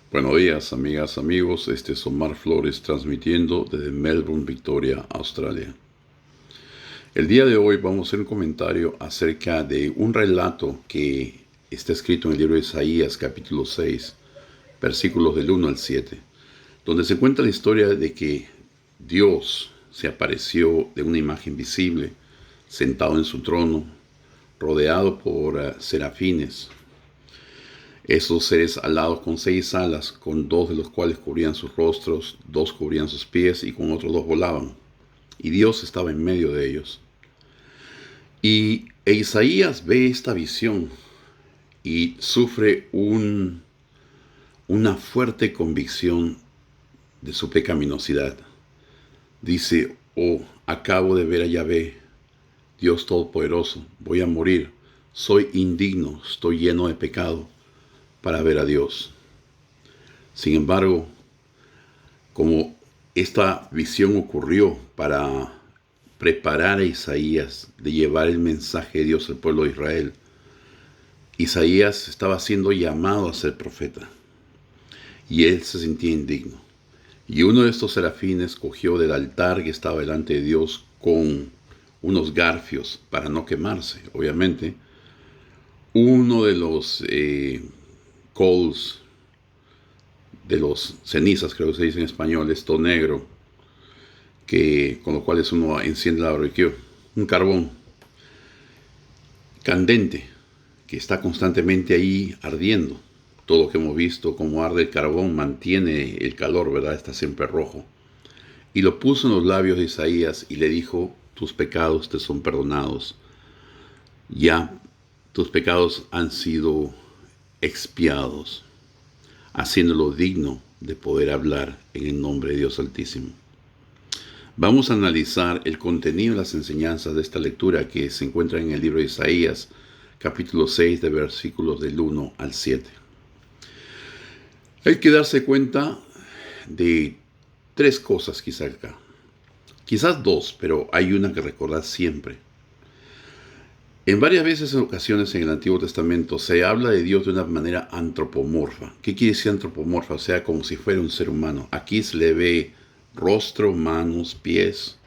Buenos días, amigas, amigos. Este es Omar Flores transmitiendo desde Melbourne, Victoria, Australia. El día de hoy vamos a hacer un comentario acerca de un relato que está escrito en el libro de Isaías, capítulo 6, versículos del 1 al 7, donde se cuenta la historia de que Dios se apareció de una imagen visible, sentado en su trono, rodeado por serafines. Esos seres alados con 6 alas, con 2 de los cuales cubrían sus rostros, 2 cubrían sus pies y con otros 2 volaban. Y Dios estaba en medio de ellos. Y Isaías ve esta visión y sufre una fuerte convicción de su pecaminosidad. Dice: oh, acabo de ver a Yahvé, Dios Todopoderoso, voy a morir, soy indigno, estoy lleno de pecado para ver a Dios. Sin embargo, como esta visión ocurrió para preparar a Isaías de llevar el mensaje de Dios al pueblo de Israel, Isaías estaba siendo llamado a ser profeta y él se sentía indigno. Y uno de estos serafines cogió del altar que estaba delante de Dios con unos garfios para no quemarse, obviamente, uno de los coals, de los cenizas, creo que se dice en español, esto negro, con lo cual uno enciende la barbecue, un carbón candente que está constantemente ahí ardiendo. Todo lo que hemos visto, como arde el carbón, mantiene el calor, ¿verdad? Está siempre rojo. Y lo puso en los labios de Isaías y le dijo: tus pecados te son perdonados. Ya tus pecados han sido expiados, haciéndolo digno de poder hablar en el nombre de Dios Altísimo. Vamos a analizar el contenido de las enseñanzas de esta lectura que se encuentra en el libro de Isaías, capítulo 6, de versículos del 1 al 7. Hay que darse cuenta de 3 cosas quizás acá. Quizás 2, pero hay una que recordar siempre. En varias veces, en ocasiones en el Antiguo Testamento, se habla de Dios de una manera antropomorfa. ¿Qué quiere decir antropomorfa? O sea, como si fuera un ser humano. Aquí se le ve rostro, manos, pies.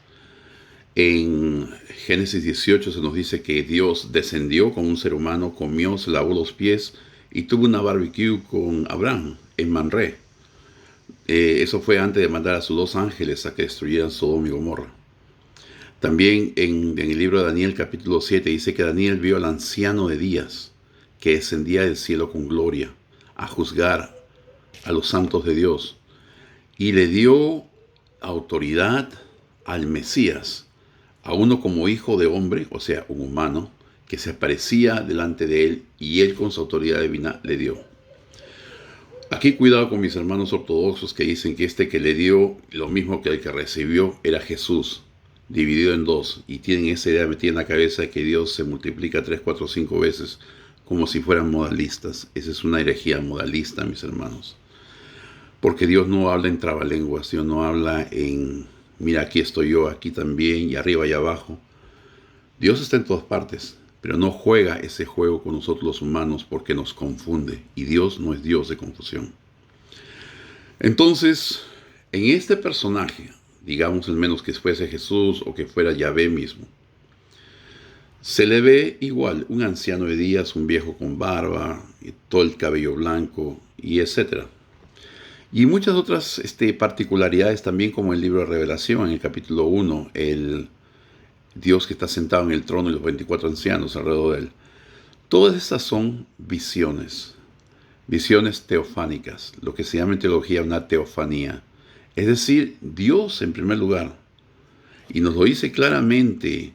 En Génesis 18 se nos dice que Dios descendió como un ser humano, comió, se lavó los pies y tuvo una barbecue con Abraham en Manré. Eso fue antes de mandar a sus 2 ángeles a que destruyeran Sodoma y Gomorra. También en el libro de Daniel, capítulo 7, dice que Daniel vio al anciano de días que descendía del cielo con gloria a juzgar a los santos de Dios, y le dio autoridad al Mesías, a uno como hijo de hombre, o sea, un humano, que se aparecía delante de él y él con su autoridad divina le dio. Aquí cuidado con mis hermanos ortodoxos que dicen que este que le dio lo mismo que el que recibió era Jesús, dividido en 2, y tienen esa idea metida en la cabeza de que Dios se multiplica 3, 4, 5 veces como si fueran modalistas. Esa es una herejía modalista, mis hermanos. Porque Dios no habla en trabalenguas, Dios no habla en mira, aquí estoy yo, aquí también, y arriba y abajo. Dios está en todas partes, pero no juega ese juego con nosotros los humanos porque nos confunde, y Dios no es Dios de confusión. Entonces, en este personaje, digamos al menos que fuese Jesús o que fuera Yahvé mismo, se le ve igual un anciano de días, un viejo con barba, y todo el cabello blanco, y etcétera. Y muchas otras particularidades también, como el libro de Revelación, en el capítulo 1, el Dios que está sentado en el trono y los 24 ancianos alrededor de él. Todas estas son visiones teofánicas, lo que se llama en teología una teofanía. Es decir, Dios en primer lugar, y nos lo dice claramente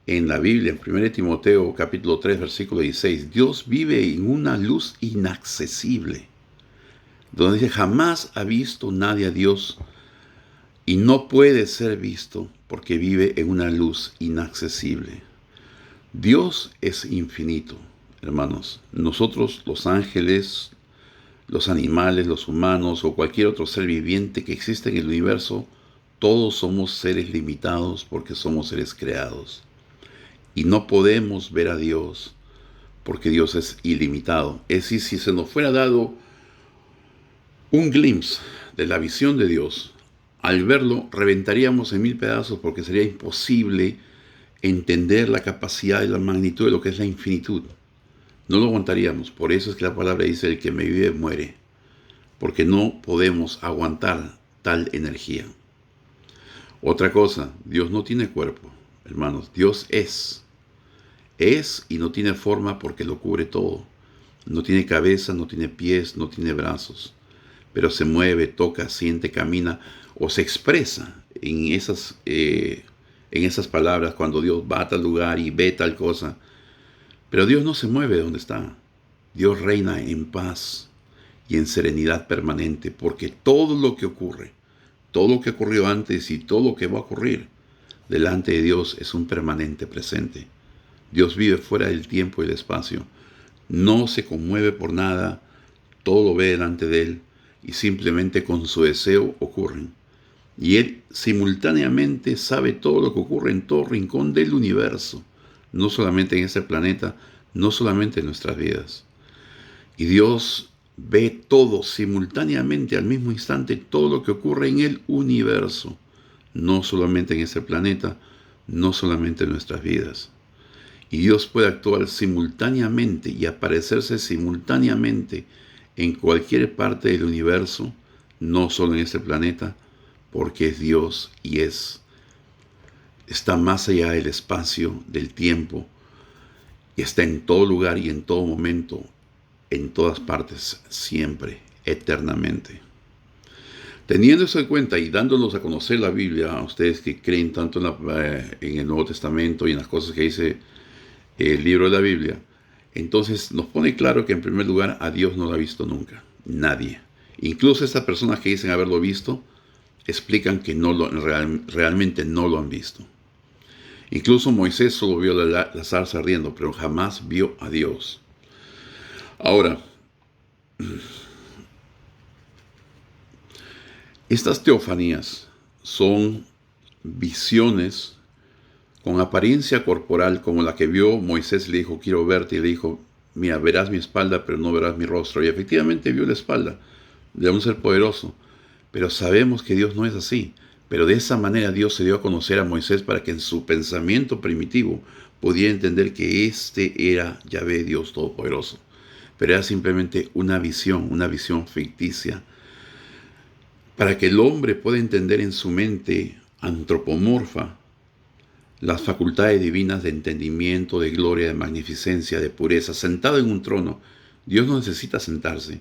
en la Biblia, en 1 Timoteo capítulo 3, versículo 16, Dios vive en una luz inaccesible, donde dice: jamás ha visto nadie a Dios y no puede ser visto porque vive en una luz inaccesible. Dios es infinito, hermanos. Nosotros, los ángeles, los animales, los humanos o cualquier otro ser viviente que existe en el universo, todos somos seres limitados porque somos seres creados. Y no podemos ver a Dios porque Dios es ilimitado. Es decir, si se nos fuera dado un glimpse de la visión de Dios, al verlo reventaríamos en mil pedazos porque sería imposible entender la capacidad y la magnitud de lo que es la infinitud. No lo aguantaríamos. Por eso es que la palabra dice: el que me vive muere. Porque no podemos aguantar tal energía. Otra cosa, Dios no tiene cuerpo, hermanos. Dios es. Es y no tiene forma porque lo cubre todo. No tiene cabeza, no tiene pies, no tiene brazos. Pero se mueve, toca, siente, camina o se expresa en esas palabras cuando Dios va a tal lugar y ve tal cosa. Pero Dios no se mueve de donde está. Dios reina en paz y en serenidad permanente, porque todo lo que ocurre, todo lo que ocurrió antes y todo lo que va a ocurrir delante de Dios es un permanente presente. Dios vive fuera del tiempo y el espacio. No se conmueve por nada, todo lo ve delante de Él y simplemente con su deseo ocurren. Y Él simultáneamente sabe todo lo que ocurre en todo rincón del universo, no solamente en este planeta, no solamente en nuestras vidas. Y Dios ve todo simultáneamente, al mismo instante, todo lo que ocurre en el universo, no solamente en este planeta, no solamente en nuestras vidas. Y Dios puede actuar simultáneamente y aparecerse simultáneamente en cualquier parte del universo, no solo en este planeta, porque es Dios y está más allá del espacio, del tiempo, y está en todo lugar y en todo momento, en todas partes, siempre, eternamente. Teniendo eso en cuenta y dándonos a conocer la Biblia, a ustedes que creen tanto en el Nuevo Testamento y en las cosas que dice el libro de la Biblia, entonces nos pone claro que en primer lugar a Dios no lo ha visto nunca, nadie. Incluso estas personas que dicen haberlo visto, explican que realmente no lo han visto. Incluso Moisés solo vio la zarza ardiendo, pero jamás vio a Dios. Ahora, estas teofanías son visiones con apariencia corporal, como la que vio Moisés. Le dijo: quiero verte, y le dijo: mira, verás mi espalda, pero no verás mi rostro. Y efectivamente vio la espalda de un ser poderoso, pero sabemos que Dios no es así. Pero de esa manera Dios se dio a conocer a Moisés para que en su pensamiento primitivo pudiera entender que este era Yahvé, Dios Todopoderoso. Pero era simplemente una visión ficticia, para que el hombre pueda entender en su mente antropomorfa las facultades divinas de entendimiento, de gloria, de magnificencia, de pureza, sentado en un trono. Dios no necesita sentarse,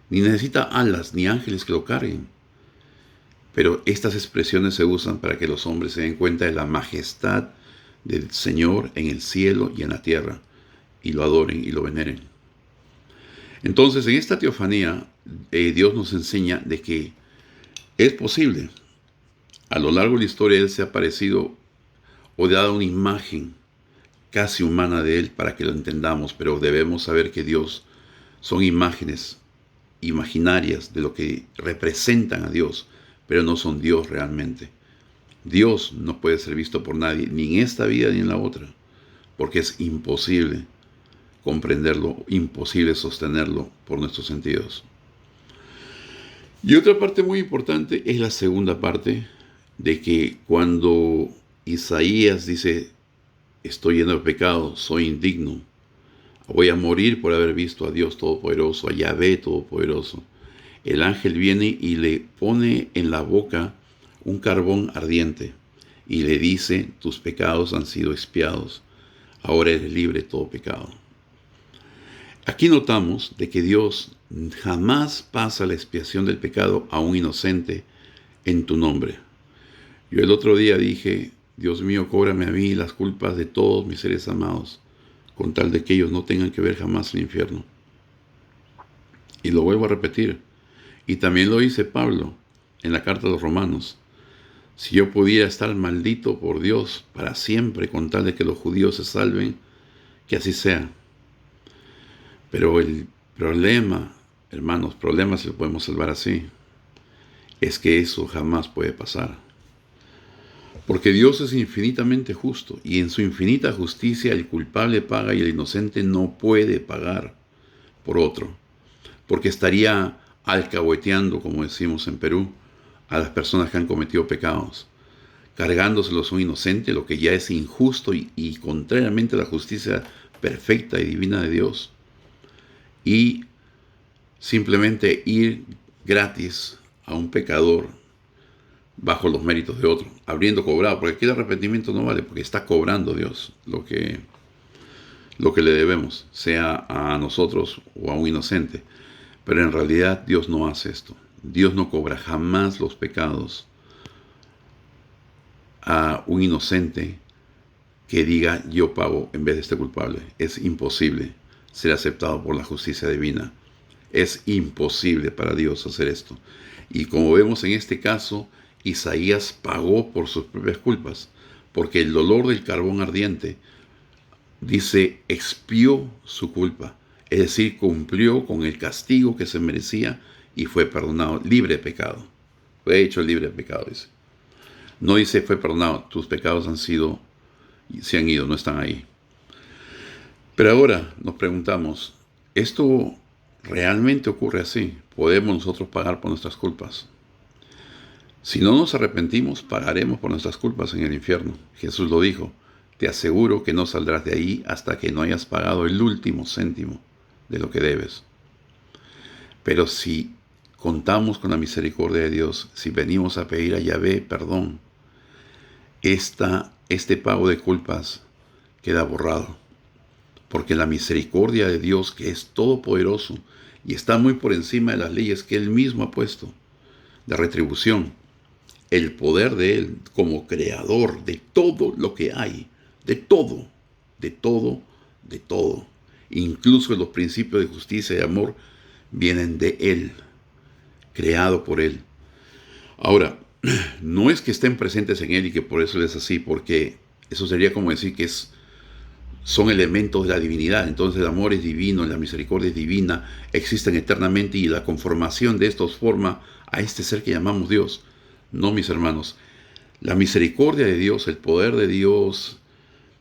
ni necesita alas, ni ángeles que lo carguen. Pero estas expresiones se usan para que los hombres se den cuenta de la majestad del Señor en el cielo y en la tierra, y lo adoren y lo veneren. Entonces, en esta teofanía, Dios nos enseña de que es posible. A lo largo de la historia, Él se ha aparecido o dado una imagen casi humana de Él para que lo entendamos, pero debemos saber que Dios son imágenes imaginarias de lo que representan a Dios, pero no son Dios realmente. Dios no puede ser visto por nadie, ni en esta vida ni en la otra, porque es imposible comprenderlo, imposible sostenerlo por nuestros sentidos. Y otra parte muy importante es la segunda parte, de que cuando Isaías dice: estoy lleno de pecado, soy indigno, voy a morir por haber visto a Dios Todopoderoso, a Yahvé Todopoderoso, el ángel viene y le pone en la boca un carbón ardiente y le dice: tus pecados han sido expiados, ahora eres libre de todo pecado. Aquí notamos de que Dios jamás pasa la expiación del pecado a un inocente en tu nombre. Yo el otro día dije: Dios mío, cóbrame a mí las culpas de todos mis seres amados, con tal de que ellos no tengan que ver jamás el infierno. Y lo vuelvo a repetir. Y también lo dice Pablo en la carta a los Romanos: si yo pudiera estar maldito por Dios para siempre, con tal de que los judíos se salven, que así sea. Pero el problema, hermanos, si lo podemos salvar así, es que eso jamás puede pasar. Porque Dios es infinitamente justo, y en su infinita justicia el culpable paga y el inocente no puede pagar por otro, porque estaría alcahueteando, como decimos en Perú, a las personas que han cometido pecados, cargándoselos a un inocente, lo que ya es injusto y contrariamente a la justicia perfecta y divina de Dios, y simplemente ir gratis a un pecador bajo los méritos de otro, habiendo cobrado, porque aquí el arrepentimiento no vale, porque está cobrando Dios lo que le debemos, sea a nosotros o a un inocente. Pero en realidad Dios no hace esto. Dios no cobra jamás los pecados a un inocente que diga yo pago en vez de este culpable. Es imposible ser aceptado por la justicia divina. Es imposible para Dios hacer esto. Y como vemos en este caso, Isaías pagó por sus propias culpas, porque el dolor del carbón ardiente, dice, expió su culpa. Es decir, cumplió con el castigo que se merecía y fue perdonado, libre de pecado. Fue hecho libre de pecado, dice. No dice fue perdonado, tus pecados se han ido, no están ahí. Pero ahora nos preguntamos, ¿esto realmente ocurre así? ¿Podemos nosotros pagar por nuestras culpas? Si no nos arrepentimos, pagaremos por nuestras culpas en el infierno. Jesús lo dijo, te aseguro que no saldrás de ahí hasta que no hayas pagado el último céntimo de lo que debes. Pero si contamos con la misericordia de Dios, si venimos a pedir a Yahvé perdón, este pago de culpas queda borrado. Porque la misericordia de Dios, que es todopoderoso y está muy por encima de las leyes que Él mismo ha puesto, de retribución, el poder de Él como creador de todo lo que hay, de todo, de todo, de todo, incluso los principios de justicia y amor vienen de Él, creado por Él. Ahora, no es que estén presentes en Él y que por eso es así, porque eso sería como decir que son elementos de la divinidad. Entonces el amor es divino, la misericordia es divina, existen eternamente y la conformación de estos forma a este ser que llamamos Dios. No, mis hermanos, la misericordia de Dios, el poder de Dios,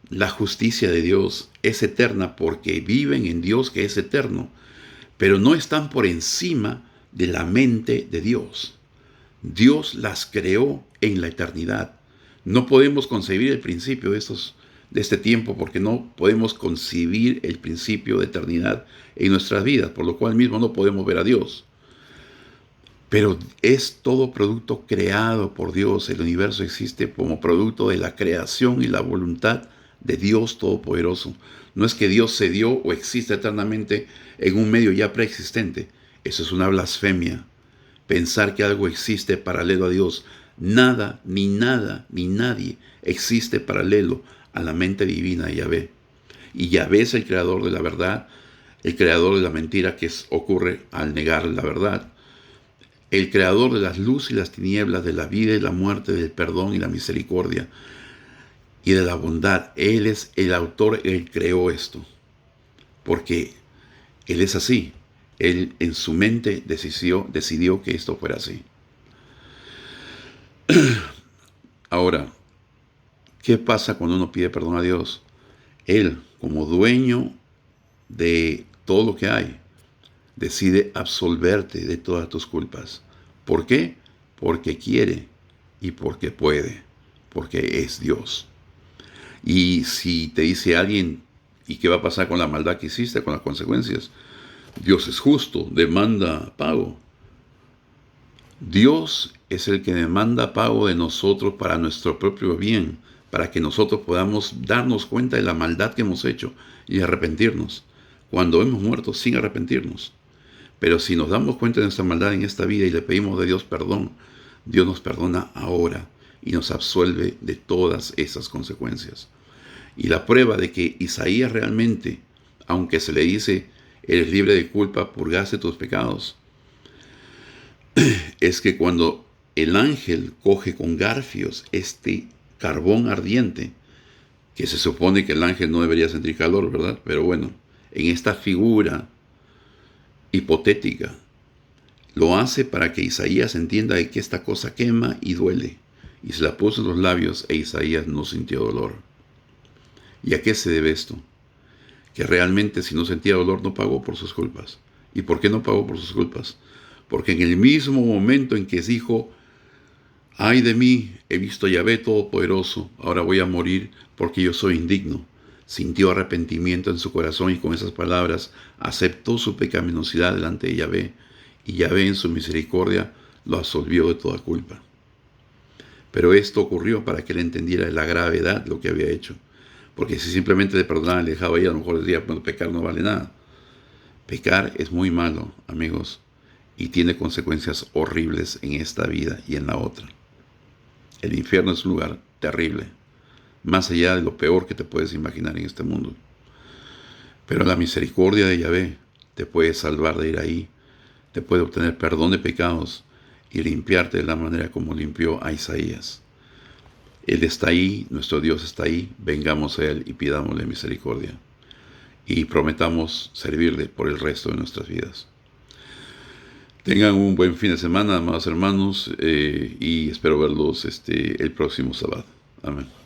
la justicia de Dios es eterna porque viven en Dios que es eterno, pero no están por encima de la mente de Dios. Dios las creó en la eternidad. No podemos concebir el principio de este tiempo porque no podemos concebir el principio de eternidad en nuestras vidas, por lo cual mismo no podemos ver a Dios. Pero es todo producto creado por Dios. El universo existe como producto de la creación y la voluntad de Dios Todopoderoso. No es que Dios se dio o existe eternamente en un medio ya preexistente. Eso es una blasfemia. Pensar que algo existe paralelo a Dios. Nada, ni nadie existe paralelo a la mente divina de Yahvé. Y Yahvé es el creador de la verdad, el creador de la mentira que ocurre al negar la verdad. El creador de las luces y las tinieblas, de la vida y la muerte, del perdón y la misericordia y de la bondad. Él es el autor, Él creó esto. Porque Él es así. Él en su mente decidió que esto fuera así. Ahora, ¿qué pasa cuando uno pide perdón a Dios? Él, como dueño de todo lo que hay, decide absolverte de todas tus culpas. ¿Por qué? Porque quiere y porque puede, porque es Dios. Y si te dice alguien, ¿y qué va a pasar con la maldad que hiciste, con las consecuencias? Dios es justo, demanda pago. Dios es el que demanda pago de nosotros para nuestro propio bien, para que nosotros podamos darnos cuenta de la maldad que hemos hecho y arrepentirnos, cuando hemos muerto sin arrepentirnos. Pero si nos damos cuenta de nuestra maldad en esta vida y le pedimos de Dios perdón, Dios nos perdona ahora y nos absuelve de todas esas consecuencias. Y la prueba de que Isaías realmente, aunque se le dice, eres libre de culpa, purgaste tus pecados, es que cuando el ángel coge con garfios este carbón ardiente, que se supone que el ángel no debería sentir calor, ¿verdad? Pero bueno, en esta figura hipotética, lo hace para que Isaías entienda de que esta cosa quema y duele. Y se la puso en los labios e Isaías no sintió dolor. ¿Y a qué se debe esto? Que realmente si no sentía dolor no pagó por sus culpas. ¿Y por qué no pagó por sus culpas? Porque en el mismo momento en que dijo, ay de mí, he visto a Yahvé Todopoderoso, ahora voy a morir porque yo soy indigno, sintió arrepentimiento en su corazón y con esas palabras aceptó su pecaminosidad delante de Yahvé, y Yahvé en su misericordia lo absolvió de toda culpa. Pero esto ocurrió para que él entendiera la gravedad de lo que había hecho. Porque si simplemente le perdonaba y le dejaba ir, a lo mejor decía, bueno, pecar no vale nada. Pecar es muy malo, amigos, y tiene consecuencias horribles en esta vida y en la otra. El infierno es un lugar terrible, más allá de lo peor que te puedes imaginar en este mundo. Pero la misericordia de Yahvé te puede salvar de ir ahí, te puede obtener perdón de pecados y limpiarte de la manera como limpió a Isaías. Él está ahí, nuestro Dios está ahí, vengamos a Él y pidámosle misericordia. Y prometamos servirle por el resto de nuestras vidas. Tengan un buen fin de semana, amados hermanos, y espero verlos el próximo sábado. Amén.